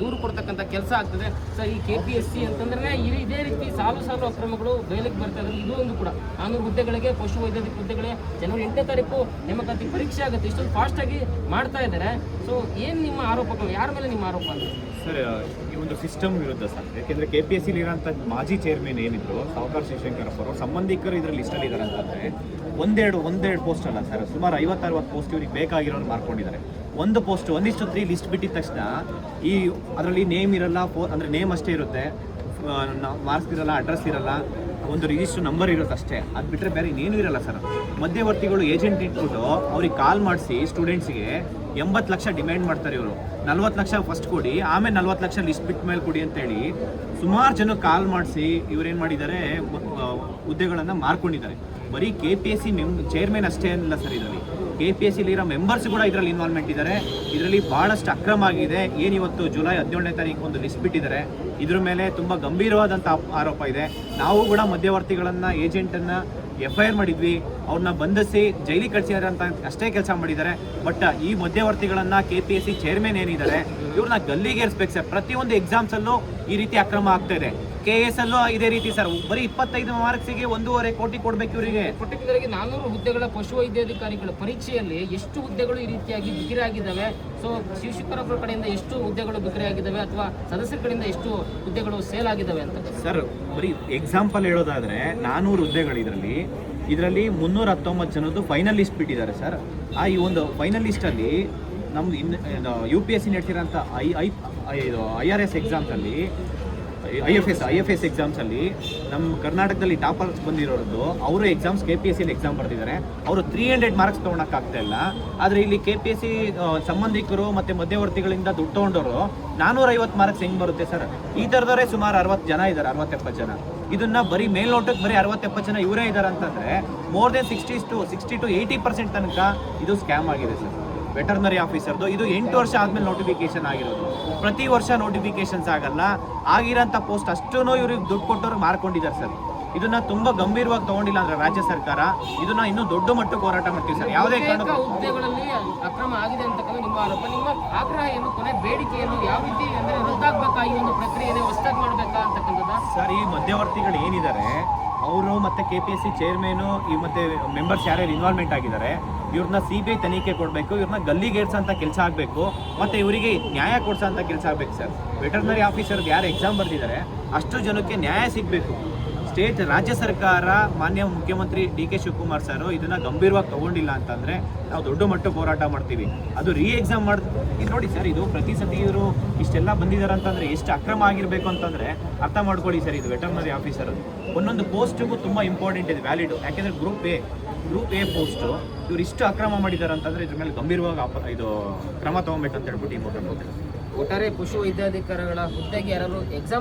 ದೂರು ಕೊಡ್ತಕ್ಕಂಥ ಕೆಲಸ ಆಗ್ತದೆ. ಸೊ ಈ KPSC ಅಂತಂದ್ರೆ ಇದೇ ರೀತಿ ಸಾಲು ಅಕ್ರಮಗಳು ಬಯಲಿಗೆ ಬರ್ತಾ ಇದ್ದಾರೆ. ಇದು ಒಂದು ಕೂಡ 400 ಹುದ್ದೆಗಳಿಗೆ ಪಶು ವೈದ್ಯಕೀಯ ಹುದ್ದೆಗಳೇ ಜನವರಿ 8ನೇ ತಾರೀಕು ನೇಮಕಾತಿ ಪರೀಕ್ಷೆ ಆಗುತ್ತೆ. ಇಷ್ಟೊಂದು ಫಾಸ್ಟಾಗಿ ಮಾಡ್ತಾ ಇದ್ದಾರೆ. ಸೊ ಏನು ನಿಮ್ಮ ಆರೋಪಗಳು, ಯಾರ ಮೇಲೆ ನಿಮ್ಮ ಆರೋಪ ಅಂತ? ಸರ್, ಈ ಒಂದು ಸಿಸ್ಟಮ್ ವಿರುದ್ಧ ಸರ್. ಯಾಕೆಂದರೆ KPSC ಇರೋಂಥ ಮಾಜಿ ಚೇರ್ಮನ್ ಏನಿದ್ರು ಸಾವುಕಾರ ಶಿವಶಂಕರಪ್ಪ ಅವರು ಸಂಬಂಧಿಕರು ಇದರ ಲಿಸ್ಟಲ್ಲಿ ಇದ್ದಾರೆ ಅಂತಂದರೆ ಒಂದೆರಡು ಪೋಸ್ಟ್ ಅಲ್ಲ ಸರ್, ಸುಮಾರು 50-60 ಪೋಸ್ಟ್ ಇವ್ರಿಗೆ ಬೇಕಾಗಿರೋರು ಮಾಡ್ಕೊಂಡಿದ್ದಾರೆ. ಒಂದು ಪೋಸ್ಟ್ 1:3 ಲಿಸ್ಟ್ ಬಿಟ್ಟಿದ ತಕ್ಷಣ ಈ ಅದರಲ್ಲಿ ನೇಮ್ ಇರಲ್ಲ, ಅಂದರೆ ನೇಮ್ ಅಷ್ಟೇ ಇರುತ್ತೆ, ಮಾರ್ಕ್ಸ್ ಇರಲ್ಲ, ಅಡ್ರೆಸ್ ಇರಲ್ಲ, ಒಂದು ರಿಜಿಸ್ಟರ್ ನಂಬರ್ ಇರುತ್ತೆ ಅಷ್ಟೇ. ಅದು ಬಿಟ್ಟರೆ ಬೇರೆ ಇನ್ನೇನು ಇರಲ್ಲ ಸರ್. ಮಧ್ಯವರ್ತಿಗಳು ಏಜೆಂಟ್ ಇಟ್ಬಿಟ್ಟು ಅವ್ರಿಗೆ ಕಾಲ್ ಮಾಡಿಸಿ ಸ್ಟೂಡೆಂಟ್ಸ್ಗೆ 80 ಲಕ್ಷ ಡಿಮ್ಯಾಂಡ್ ಮಾಡ್ತಾರೆ. ಇವರು 40 ಲಕ್ಷ ಫಸ್ಟ್ ಕೊಡಿ, ಆಮೇಲೆ 40 ಲಕ್ಷ ಲಿಸ್ಟ್ ಬಿಟ್ಟ ಮೇಲೆ ಕೊಡಿ ಅಂತೇಳಿ ಸುಮಾರು ಜನ ಕಾಲ್ ಮಾಡಿಸಿ ಇವರೇನು ಮಾಡಿದ್ದಾರೆ, ಹುದ್ದೆಗಳನ್ನು ಮಾರ್ಕೊಂಡಿದ್ದಾರೆ. ಬರೀ KPSC ಚೇರ್ಮನ್ ಅಷ್ಟೇ ಅಲ್ಲ ಸರ್, ಇದರಲ್ಲಿ KPSCಲಿರೋ ಮೆಂಬರ್ಸ್ ಕೂಡ ಇದರಲ್ಲಿ ಇನ್ವಾಲ್ವ್ಮೆಂಟ್ ಇದ್ದಾರೆ. ಇದರಲ್ಲಿ ಭಾಳಷ್ಟು ಅಕ್ರಮ ಆಗಿದೆ. ಏನಿವತ್ತು ಜುಲೈ 17ನೇ ತಾರೀಕು ಒಂದು ಲಿಸ್ಟ್ ಬಿಟ್ಟಿದ್ದಾರೆ, ಇದ್ರ ಮೇಲೆ ತುಂಬ ಗಂಭೀರವಾದಂಥ ಆರೋಪ ಇದೆ. ನಾವು ಕೂಡ ಮಧ್ಯವರ್ತಿಗಳನ್ನು, ಏಜೆಂಟನ್ನು FIR ಮಾಡಿದ್ವಿ, ಅವ್ರನ್ನ ಬಂಧಿಸಿ ಜೈಲಿಗೆ ಕಳಿಸಿದ್ದಾರೆ ಅಂತ ಅಷ್ಟೇ ಕೆಲಸ ಮಾಡಿದ್ದಾರೆ. ಬಟ್ ಈ ಮಧ್ಯವರ್ತಿಗಳನ್ನು KPSC ಚೇರ್ಮನ್ ಏನಿದ್ದಾರೆ ಇವ್ರನ್ನ ಗಲ್ಲಿಗೇರಿಸ್ಬೇಕು ಸರ್. ಪ್ರತಿಯೊಂದು ಎಕ್ಸಾಮ್ಸಲ್ಲೂ ಈ ರೀತಿ ಅಕ್ರಮ ಆಗ್ತಾ ಇದೆ. KS ಅಲ್ಲೂ ಇದೇ ರೀತಿ ಸರ್. ಬರೀ 25 ಮಾರ್ಕ್ಸಿಗೆ 1.5 ಕೋಟಿ ಕೊಡಬೇಕು ಇವರಿಗೆ. ಪರ್ಟಿಕ್ಯುಲರ್ಗೆ 400 ಹುದ್ದೆಗಳ ಪಶು ವೈದ್ಯಾಧಿಕಾರಿಗಳ ಪರೀಕ್ಷೆಯಲ್ಲಿ ಎಷ್ಟು ಹುದ್ದೆಗಳು ಈ ರೀತಿಯಾಗಿ ಬಿಕರಿ ಆಗಿದ್ದಾವೆ? ಸೊ ಶಿವಶಂಕರಪ್ಪರ ಕಡೆಯಿಂದ ಎಷ್ಟು ಹುದ್ದೆಗಳು ಬಿಕರಿ ಆಗಿದ್ದಾವೆ, ಅಥವಾ ಸದಸ್ಯರ ಕಡೆಯಿಂದ ಎಷ್ಟು ಹುದ್ದೆಗಳು ಸೇಲ್ ಆಗಿದ್ದಾವೆ ಅಂತ ಸರ್? ಬರೀ ಎಕ್ಸಾಂಪಲ್ ಹೇಳೋದಾದ್ರೆ 400 ಹುದ್ದೆಗಳು ಇದರಲ್ಲಿ 319 ಜನದ್ದು ಫೈನಲ್ ಲಿಸ್ಟ್ ಬಿಟ್ಟಿದ್ದಾರೆ ಸರ್. ಈ ಒಂದು ಫೈನಲ್ ಲಿಸ್ಟಲ್ಲಿ ನಮ್ದು UPSC ನಡೆಸಿರೋಂಥ IRS ಎಕ್ಸಾಮ್ಸಲ್ಲಿ, IFS ಎಕ್ಸಾಮ್ಸಲ್ಲಿ ನಮ್ಮ ಕರ್ನಾಟಕದಲ್ಲಿ ಟಾಪರ್ಸ್ ಬಂದಿರೋದು ಅವರು ಎಕ್ಸಾಮ್ಸ್ KPSCಲಿ ಎಕ್ಸಾಮ್ ಬರ್ತಿದ್ದಾರೆ. ಅವರು 300 ಮಾರ್ಕ್ಸ್ ತೊಗೊಳಕ್ಕಾಗ್ತಾ ಇಲ್ಲ. ಆದರೆ ಇಲ್ಲಿ KPSC ಸಂಬಂಧಿಕರು ಮತ್ತು ಮಧ್ಯವರ್ತಿಗಳಿಂದ ದುಡ್ಡು ತೊಗೊಂಡವರು 450 ಮಾರ್ಕ್ಸ್ ಹೆಂಗೆ ಬರುತ್ತೆ ಸರ್? ಈ ಥರದವರೇ ಸುಮಾರು 60 ಜನ ಇದ್ದಾರೆ, 60-70 ಜನ. ಇದನ್ನು ಬರೀ ಮೇಲ್ನೋಟಕ್ಕೆ ಬರೀ 60-70 ಜನ ಇವರೇ ಇದ್ದಾರೆ ಅಂತಂದರೆ ಮೋರ್ ದೆನ್ 60-80% ತನಕ ಇದು ಸ್ಕ್ಯಾಮ್ ಆಗಿದೆ ಸರ್. ವೆಟರ್ನರಿ ಆಫೀಸರ್ದು ಇದು 8 ವರ್ಷ ಆದಮೇಲೆ ನೋಟಿಫಿಕೇಶನ್ ಆಗಿರೋದು. ಪ್ರತಿ ವರ್ಷ ನೋಟಿಫಿಕೇಶನ್ಸ್ ಆಗಲ್ಲ. ಆಗಿರೋಂಥ ಪೋಸ್ಟ್ ಅಷ್ಟೂ ಇವ್ರಿಗೆ ದುಡ್ಡು ಕೊಟ್ಟವ್ರು ಮಾರ್ಕೊಂಡಿದ್ದಾರೆ ಸರ್. ಇದನ್ನ ತುಂಬಾ ಗಂಭೀರವಾಗಿ ತಗೊಂಡಿಲ್ಲ ಅಂದ್ರೆ ರಾಜ್ಯ ಸರ್ಕಾರ ಇದನ್ನ ಇನ್ನೂ ದೊಡ್ಡ ಮಟ್ಟಕ್ಕೆ ಹೋರಾಟ ಮಾಡ್ತೀವಿ ಸರ್. ಯಾವುದೇ ಕಾರಣಕ್ಕೂ ಹುದ್ದೆಗಳಲ್ಲಿ ಅಕ್ರಮ ಆಗಿದೆ ಅಂತಕ್ಕಂಥ ನಿಮ್ಮ ಆರೋಪ. ನಿಮ್ಮ ಆಗ್ರಹ ಏನು, ಕೊನೆ ಬೇಡಿಕೆಯನ್ನು ಯಾವ ರೀತಿ ಅಂದ್ರೆ ರದ್ದಾಗಬೇಕಾ, ಈ ಒಂದು ಪ್ರಕ್ರಿಯೆನೇ ಹೊಸದಾಗಿ ಮಾಡಬೇಕಾ ಅಂತಕ್ಕಂಥದ್ದು ಸರ್? ಈ ಮಧ್ಯವರ್ತಿಗಳು ಏನಿದ್ದಾರೆ ಅವರು ಮತ್ತೆ KPSC ಚೇರ್ಮನು ಮತ್ತೆ ಮೆಂಬರ್ಸ್ ಯಾರ್ಯಾರು ಇನ್ವಾಲ್ವ್ಮೆಂಟ್ ಆಗಿದ್ದಾರೆ ಇವ್ರನ್ನ CBI ತನಿಖೆ ಕೊಡಬೇಕು, ಇವ್ರನ್ನ ಗಲ್ಲಿಗೇರ್ಸೋಂಥ ಕೆಲಸ ಆಗಬೇಕು, ಮತ್ತು ಇವರಿಗೆ ನ್ಯಾಯ ಕೊಡ್ಸೋಂಥ ಕೆಲಸ ಆಗಬೇಕು ಸರ್. ವೆಟರ್ನರಿ ಆಫೀಸರ್ಗೆ ಯಾರು ಎಕ್ಸಾಮ್ ಬರ್ತಿದ್ದಾರೆ ಅಷ್ಟು ಜನಕ್ಕೆ ನ್ಯಾಯ ಸಿಗಬೇಕು. ರಾಜ್ಯ ಸರ್ಕಾರ, ಮಾನ್ಯ ಮುಖ್ಯಮಂತ್ರಿ DK ಶಿವಕುಮಾರ್ ಸರ್ ಇದನ್ನ ಗಂಭೀರವಾಗಿ ತಗೊಂಡಿಲ್ಲ ಅಂತಂದರೆ ನಾವು ದೊಡ್ಡ ಮಟ್ಟಕ್ಕೆ ಹೋರಾಟ ಮಾಡ್ತೀವಿ. ಅದು ಎಕ್ಸಾಮ್ ಇದು ನೋಡಿ ಸರ್, ಇದು ಪ್ರತಿ ಸತಿ ಇವರು ಇಷ್ಟೆಲ್ಲ ಬಂದಿದ್ದಾರೆ ಅಂತಂದರೆ ಎಷ್ಟು ಅಕ್ರಮ ಆಗಿರಬೇಕು ಅಂತಂದರೆ ಅರ್ಥ ಮಾಡ್ಕೊಳ್ಳಿ ಸರ್. ಇದು ವೆಟರ್ನರಿ ಆಫೀಸರ್ ಒಂದೊಂದು ಪೋಸ್ಟಿಗೂ ತುಂಬ ಇಂಪಾರ್ಟೆಂಟ್ ಇದೆ, ವ್ಯಾಲಿಡ್. ಯಾಕೆಂದರೆ ಗ್ರೂಪ್ ಎ ಪೋಸ್ಟು ಇವ್ರು ಇಷ್ಟು ಅಕ್ರಮ ಮಾಡಿದ್ದಾರೆ ಅಂತಂದರೆ ಇದ್ರ ಮೇಲೆ ಗಂಭೀರವಾಗಿ ಇದು ಕ್ರಮ ತೊಗೊಬೇಕಂತ ಹೇಳ್ಬಿಟ್ಟು ಈ ಮೂಲಕ ಒಟ್ಟಾರೆ ಪಶು ವೈದ್ಯಾಧಿಕಾರಿಗಳ ಹುದ್ದೆಗೆ ಯಾರು ಎಕ್ಸಾಮ್